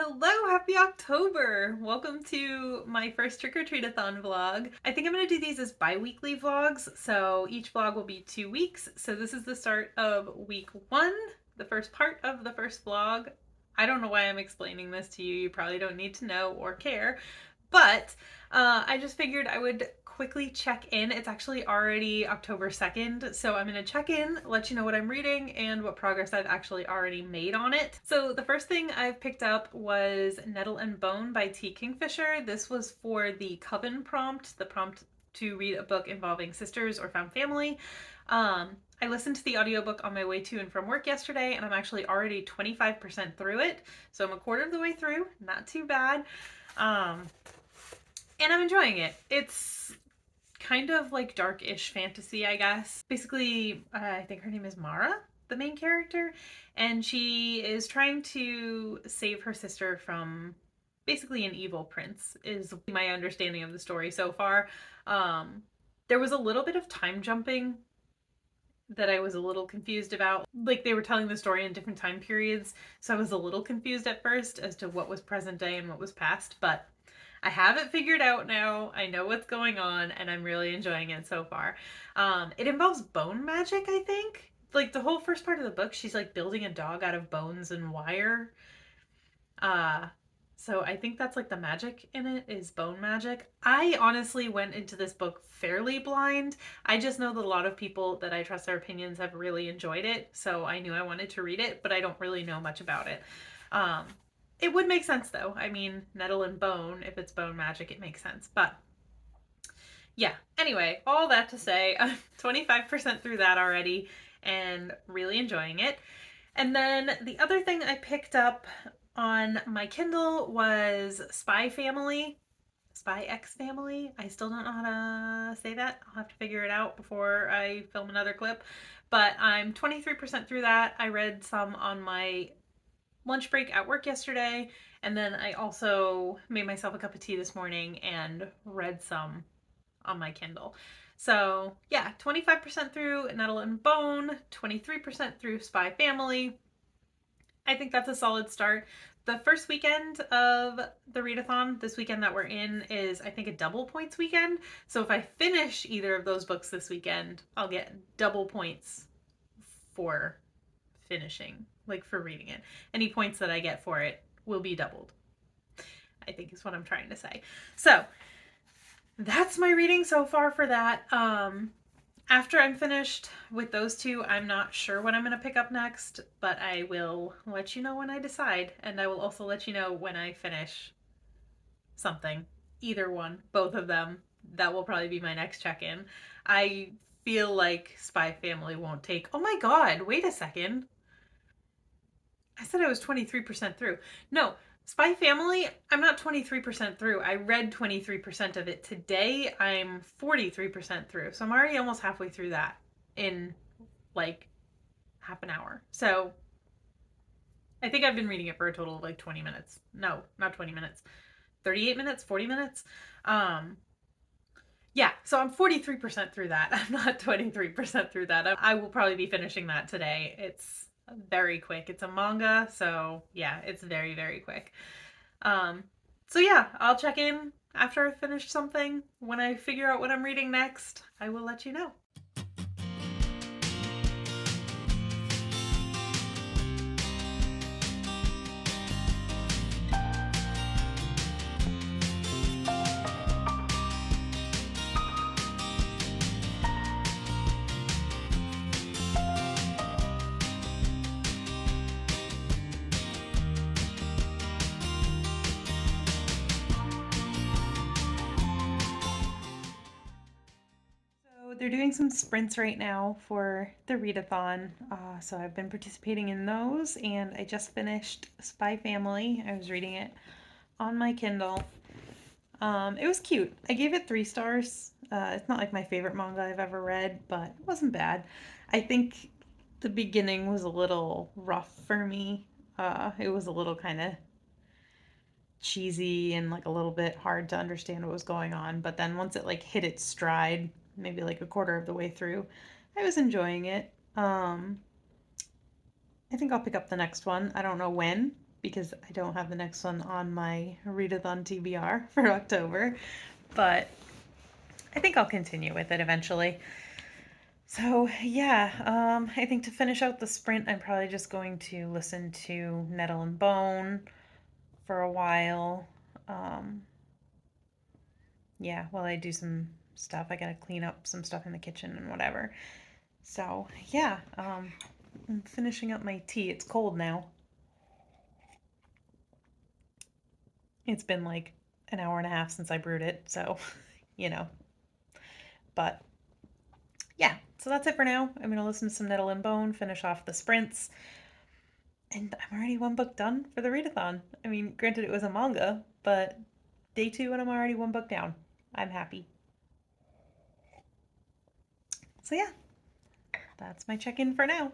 Hello, happy October! Welcome to my first trick-or-treat-a-thon vlog. I think I'm going to do these as bi-weekly vlogs, so each vlog will be 2 weeks. So this is the start of week 1, the first part of the first vlog. I don't know why I'm explaining this to you, you probably don't need to know or care, but I just figured I would quickly check in. It's actually already October 2nd, so I'm gonna check in, let you know what I'm reading and what progress I've actually already made on it. So the first thing I've picked up was Nettle and Bone by T. Kingfisher. This was for the Coven prompt, the prompt to read a book involving sisters or found family. I listened to the audiobook on my way to and from work yesterday, and I'm actually already 25% through it. So I'm a quarter of the way through, not too bad. And I'm enjoying it. It's kind of like dark-ish fantasy, I guess. Basically, I think her name is Mara, the main character, and she is trying to save her sister from basically an evil prince, is my understanding of the story so far. There was a little bit of time jumping that I was a little confused about. Like, they were telling the story in different time periods, so I was a little confused at first as to what was present day and what was past, but I have it figured out now. I know what's going on, and I'm really enjoying it so far. It involves bone magic, I think. Like, the whole first part of the book, she's like building a dog out of bones and wire. Uh, so I think that's like the magic in it is bone magic. I honestly went into this book fairly blind. I just know that a lot of people that I trust their opinions have really enjoyed it, so I knew I wanted to read it, but I don't really know much about it. Um, it would make sense though. I mean, nettle and bone, if it's bone magic, it makes sense. But yeah, anyway, all that to say, I'm 25% through that already and really enjoying it. And then the other thing I picked up on my Kindle was Spy Family. Spy X Family. I still don't know how to say that. I'll have to figure it out before I film another clip. But I'm 23% through that. I read some on my lunch break at work yesterday, and then I also made myself a cup of tea this morning and read some on my Kindle. So yeah, 25% through Nettle and Bone, 23% through Spy Family. I think that's a solid start. The first weekend of the readathon, this weekend that we're in, is I think a double points weekend. So if I finish either of those books this weekend, I'll get double points for finishing, like for reading it. Any points that I get for it will be doubled, I think is what I'm trying to say. So that's my reading so far for that. After I'm finished with those two, I'm not sure what I'm going to pick up next, but I will let you know when I decide, and I will also let you know when I finish something. Either one, both of them. That will probably be my next check-in. I feel like Spy Family won't take... Oh my god, wait a second. I said I was 23% through. No, Spy Family, I'm not 23% through. I read 23% of it today. I'm 43% through. So I'm already almost halfway through that in like half an hour. So I think I've been reading it for a total of like 20 minutes. No, not 20 minutes. 38 minutes, 40 minutes. Yeah, so I'm 43% through that. I'm not 23% through that. I will probably be finishing that today. It's very quick. It's a manga, so yeah, it's very, very quick. Um, so yeah, I'll check in after I finish something. When I figure out what I'm reading next, I will let you know. They're doing some sprints right now for the readathon, so I've been participating in those, and I just finished Spy Family. I was reading it on my Kindle. It was cute. I gave it 3 stars. It's not like my favorite manga I've ever read, but it wasn't bad. I think the beginning was a little rough for me. It was a little kind of cheesy and like a little bit hard to understand what was going on. But then once it like hit its stride, maybe like a quarter of the way through, I was enjoying it. I think I'll pick up the next one. I don't know when, because I don't have the next one on my readathon TBR for October, but I think I'll continue with it eventually. So yeah, I think to finish out the sprint, I'm probably just going to listen to Nettle and Bone for a while. Um, yeah, while I do some stuff, I gotta clean up some stuff in the kitchen and whatever. So yeah, I'm finishing up my tea. It's cold now. It's been like an hour and a half since I brewed it, so you know. But yeah, so that's it for now. I'm gonna listen to some Nettle and Bone, finish off the sprints, and I'm already one book done for the readathon. I mean, granted it was a manga, but day 2 and I'm already one book down. I'm happy. So yeah, that's my check-in for now.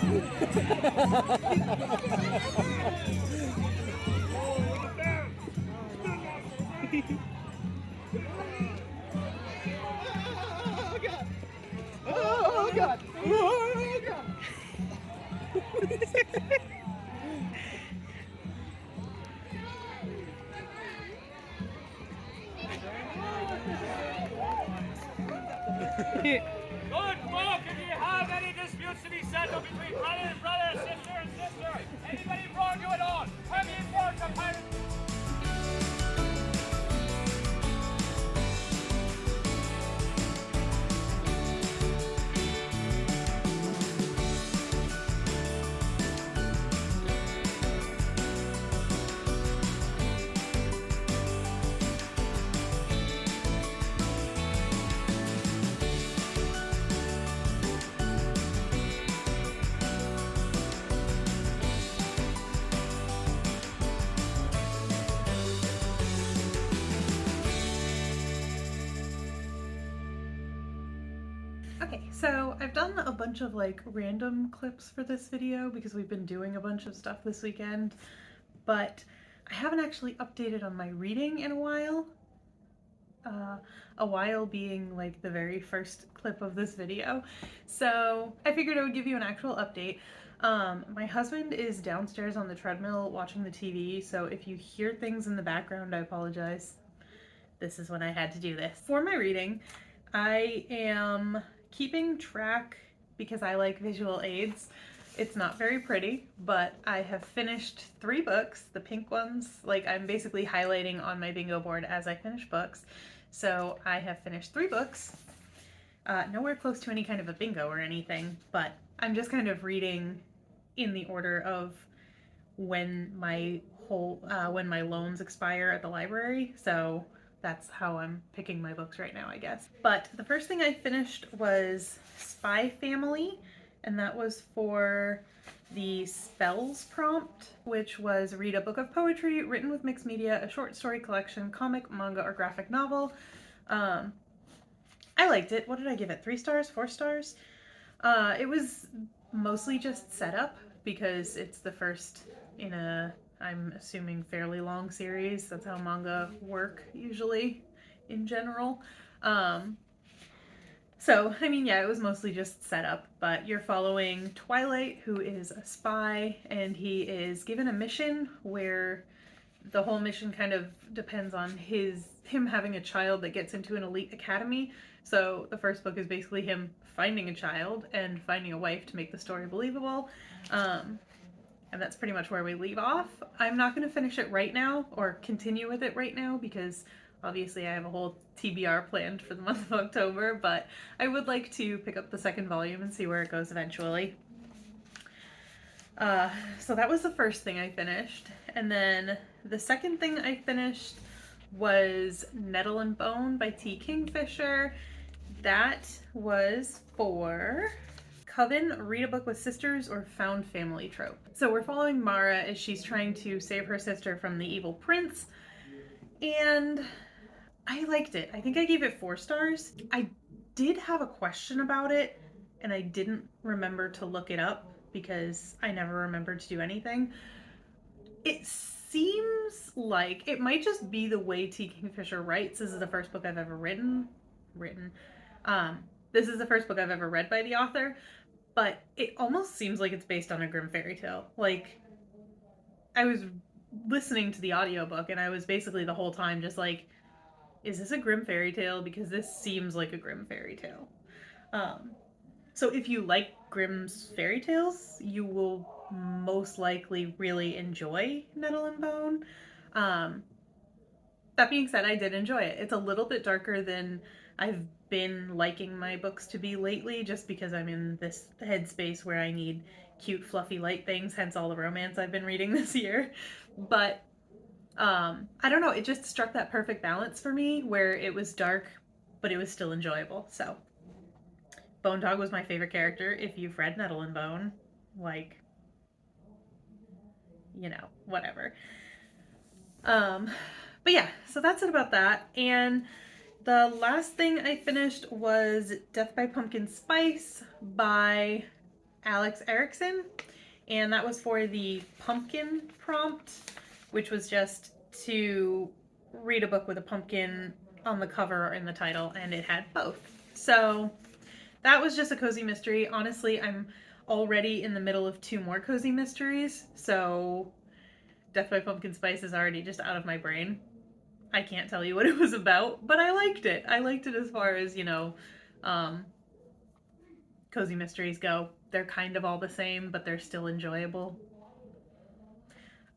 Oh God! Oh God! Good folk, if you have any disputes to be settled between brother and brother, sister and sister, anybody wrong you at all, have you informed the pirate? Okay, so I've done a bunch of like random clips for this video because we've been doing a bunch of stuff this weekend, but I haven't actually updated on my reading in a while. A while being like the very first clip of this video. So I figured I would give you an actual update. My husband is downstairs on the treadmill watching the TV, so if you hear things in the background, I apologize. This is when I had to do this. For my reading, I am keeping track because I like visual aids. It's not very pretty, but I have finished 3 books, the pink ones. Like, I'm basically highlighting on my bingo board as I finish books. So I have finished 3 books. Nowhere close to any kind of a bingo or anything, but I'm just kind of reading in the order of when my loans expire at the library. So that's how I'm picking my books right now, I guess. But the first thing I finished was Spy Family, and that was for the spells prompt, which was read a book of poetry written with mixed media, a short story collection, comic, manga, or graphic novel. I liked it. What did I give it? 3 stars? 4 stars? It was mostly just setup because it's the first in a, I'm assuming, fairly long series. That's how manga work usually in general. So, I mean, yeah, it was mostly just setup, but you're following Twilight, who is a spy, and he is given a mission where the whole mission kind of depends on him having a child that gets into an elite academy. So the first book is basically him finding a child and finding a wife to make the story believable. And that's pretty much where we leave off. I'm not going to finish it right now or continue with it right now because obviously I have a whole TBR planned for the month of October, but I would like to pick up the 2nd volume and see where it goes eventually. So that was the first thing I finished. And then the second thing I finished was Nettle and Bone by T. Kingfisher. That was for Coven, Read a Book with Sisters, or Found Family Trope. So we're following Mara as she's trying to save her sister from the evil prince, and I liked it. I think I gave it 4 stars. I did have a question about it, and I didn't remember to look it up because I never remembered to do anything. It seems like it might just be the way T. Kingfisher writes. This is the first book I've ever written. This is the first book I've ever read by the author, but it almost seems like it's based on a Grimm fairy tale. Like, I was listening to the audiobook and I was basically the whole time just like, is this a Grimm fairy tale? Because this seems like a Grimm fairy tale. So if you like Grimm's fairy tales, you will most likely really enjoy Nettle and Bone. That being said, I did enjoy it. It's a little bit darker than I've been liking my books to be lately, just because I'm in this headspace where I need cute, fluffy, light things, hence all the romance I've been reading this year. But I don't know, it just struck that perfect balance for me where it was dark, but it was still enjoyable. So Bone Dog was my favorite character. If you've read Nettle and Bone, like, you know, whatever. But yeah, so that's it about that. And the last thing I finished was Death by Pumpkin Spice by Alex Erickson, and that was for the pumpkin prompt, which was just to read a book with a pumpkin on the cover or in the title, and it had both. So that was just a cozy mystery. Honestly, I'm already in the middle of 2 more cozy mysteries, so Death by Pumpkin Spice is already just out of my brain. I can't tell you what it was about, but I liked it. I liked it as far as, cozy mysteries go. They're kind of all the same, but they're still enjoyable.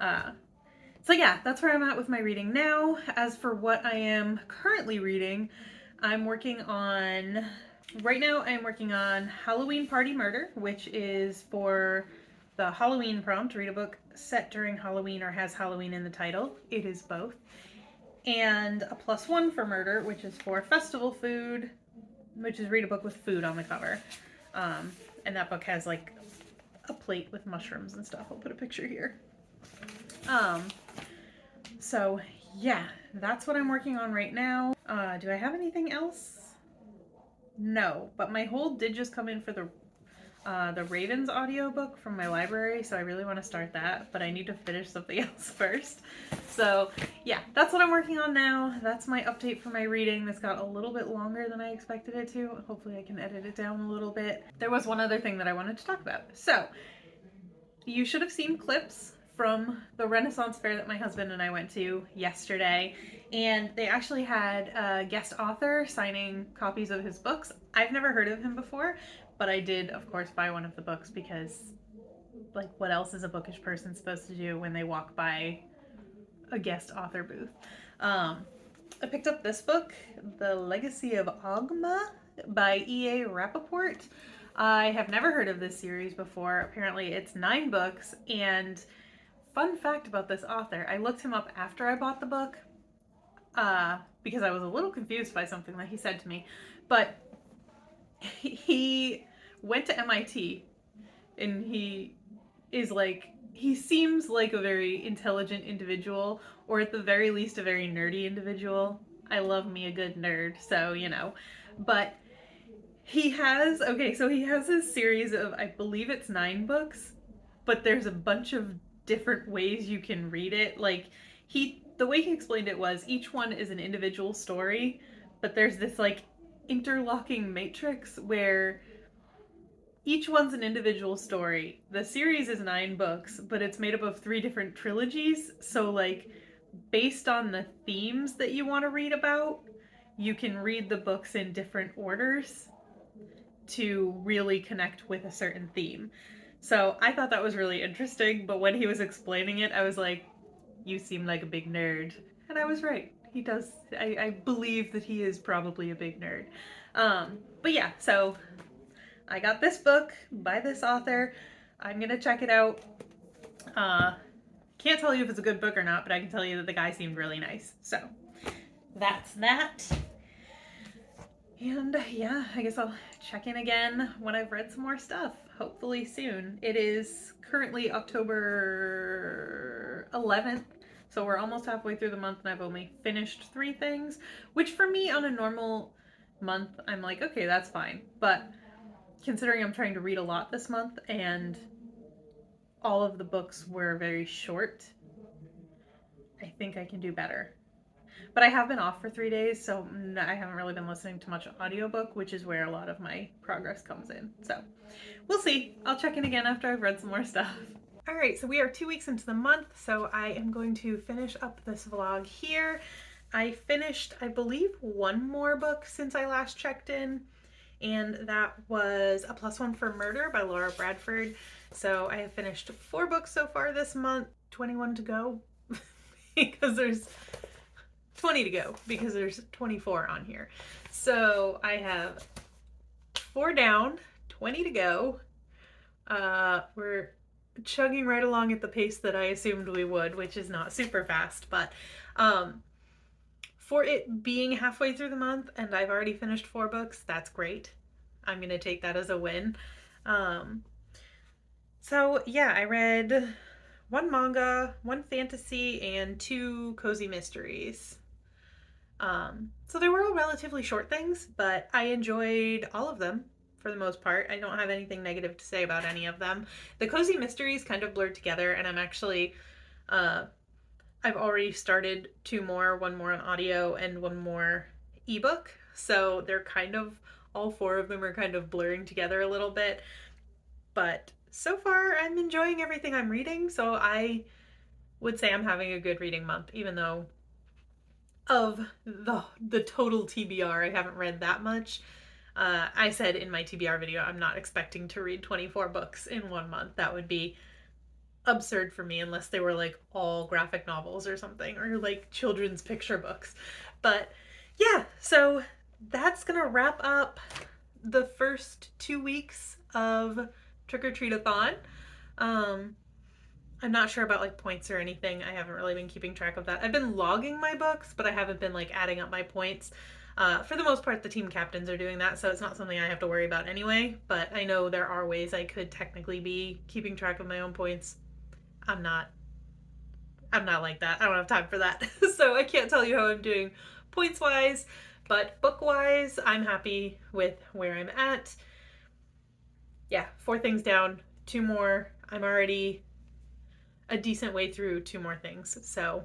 So yeah, that's where I'm at with my reading now. As for what I am currently reading, right now I'm working on Halloween Party Murder, which is for the Halloween prompt, read a book set during Halloween or has Halloween in the title. It is both. And a +1 for murder, which is for festival food, which is read a book with food on the cover. And that book has like a plate with mushrooms and stuff. I'll put a picture here. So yeah, that's what I'm working on right now. Do I have anything else? No, but my hold did just come in for the Ravens audiobook from my library, so I really want to start that, but I need to finish something else first. So yeah, that's what I'm working on now. That's my update for my reading. This got a little bit longer than I expected it to. Hopefully I can edit it down a little bit. There was one other thing that I wanted to talk about. So you should have seen clips from the Renaissance fair that my husband and I went to yesterday, and they actually had a guest author signing copies of his books. I've never heard of him before, but I did, of course, buy one of the books because, like, what else is a bookish person supposed to do when they walk by a guest author booth? I picked up this book, The Legacy of Ogma by E.A. Rappaport. I have never heard of this series before. Apparently it's 9 books, and fun fact about this author, I looked him up after I bought the book because I was a little confused by something that he said to me, but he went to MIT, and he seems like a very intelligent individual, or at the very least a very nerdy individual. I love me a good nerd, so but he has this series of, I believe it's 9 books, but there's a bunch of different ways you can read it. Like, the way he explained it was each one is an individual story, but there's this like interlocking matrix where each one's an individual story. The series is 9 books, but it's made up of 3 different trilogies. So like, based on the themes that you want to read about, you can read the books in different orders to really connect with a certain theme. So I thought that was really interesting, but when he was explaining it, I was like, you seem like a big nerd. And I was right. He does. I believe that he is probably a big nerd. But yeah, so I got this book by this author. I'm gonna check it out. Can't tell you if it's a good book or not, but I can tell you that the guy seemed really nice. So that's that. And yeah, I guess I'll check in again when I've read some more stuff, hopefully soon. It is currently October 11th, so we're almost halfway through the month, and I've only finished 3 things, which for me on a normal month, I'm like, okay, that's fine. But considering I'm trying to read a lot this month and all of the books were very short, I think I can do better. But I have been off for 3 days, so I haven't really been listening to much audiobook, which is where a lot of my progress comes in. So we'll see. I'll check in again after I've read some more stuff. All right, so we are 2 weeks into the month, so I am going to finish up this vlog here. I finished, I believe, 1 more book since I last checked in, and that was A +1 for Murder by Laura Bradford. So I have finished 4 books so far this month, 21 to go, because there's 20 to go, because there's 24 on here. So I have 4 down, 20 to go. We're chugging right along at the pace that I assumed we would, which is not super fast, but for it being halfway through the month and I've already finished 4 books, that's great. I'm gonna take that as a win. So yeah, I read 1 manga, 1 fantasy, and 2 cozy mysteries. So they were all relatively short things, but I enjoyed all of them for the most part. I don't have anything negative to say about any of them. The cozy mysteries kind of blurred together, and I'm actually, I've already started two more, one more on audio and one more ebook. So they're kind of, all four of them are kind of blurring together a little bit. But so far, I'm enjoying everything I'm reading. So I would say I'm having a good reading month, even though of the total TBR, I haven't read that much. I said in my TBR video, I'm not expecting to read 24 books in 1 month. That would be absurd for me unless they were like all graphic novels or something, or like children's picture books. But yeah, so that's gonna wrap up the first 2 weeks of Trick or Treat-a-thon. I'm not sure about like points or anything. I haven't really been keeping track of that. I've been logging my books, but I haven't been like adding up my points. For the most part, the team captains are doing that, so it's not something I have to worry about anyway. But I know there are ways I could technically be keeping track of my own points. I'm not. I'm not like that. I don't have time for that. So I can't tell you how I'm doing points wise, but book wise, I'm happy with where I'm at. Yeah, 4 things down, 2 more. I'm already a decent way through 2 more things. So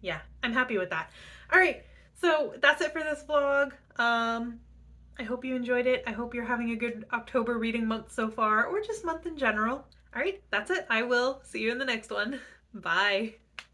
yeah, I'm happy with that. All right, so that's it for this vlog. I hope you enjoyed it. I hope you're having a good October reading month so far, or just month in general. All right, that's it. I will see you in the next one. Bye.